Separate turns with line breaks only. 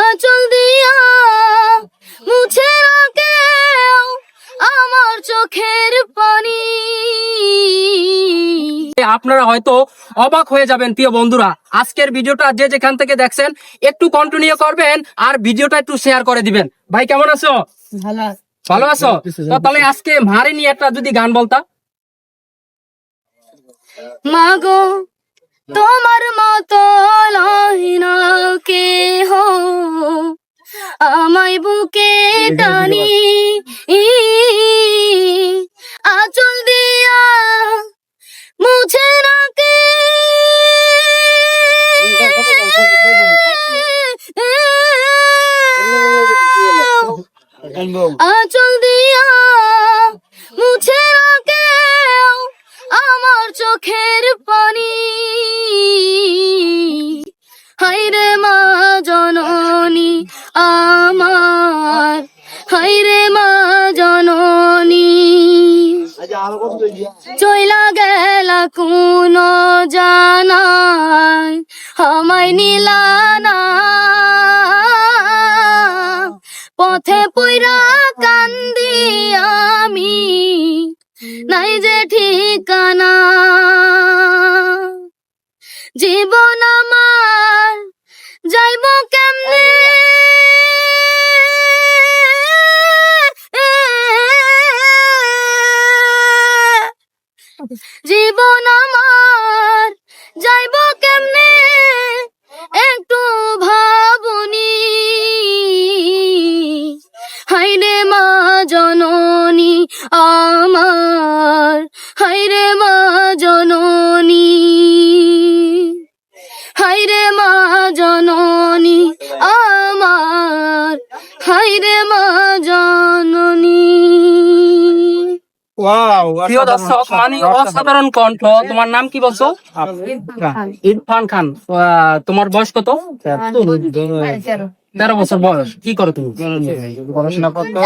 আঁচল দিয়া মুছে রাখে আমার চোখের পানি।
আপনারা হয়তো অবাক হয়ে যাবেন প্রিয় বন্ধুরা, আজকের ভিডিওটা যে যেখান থেকে দেখছেন একটু কন্টিনিউ করবেন আর ভিডিওটা একটু শেয়ার করে দিবেন। ভাই কেমন আছো? ভালো আছো? তো তাহলে আজকে মারে নিয়ে একটা যদি গান বলতা।
মাগো তোমার মতো লহিনা কেহ আমায় বুকে টানি, আঁচল দিয়া মুছে রাখে আঁচল দিয়া মুছে রাখে আমার চোখের পানি। হায়রে মা জননী আমার, হায়রে মা জননী, চইলা গেলা কোন জানাই আমায় নিলানা, পথে পইরা কান্দি আমি নাই যে ঠিকানা। জীবন আমার যাইব কেমনে, জীবন আমার যাইব কেমনে একটু ভাবনি। হায়রে মা জননী আমার, হায়রে মা জননী, হায়রে মা জননী আমার, হায়রে মা জননী।
প্রিয় দর্শক, মানে অসাধারণ কণ্ঠ। তোমার নাম কি বলছো? ইরফান খান। তোমার বয়স কত? 13 বছর বয়স। কি করো তুমি?
পড়াশোনা করতো।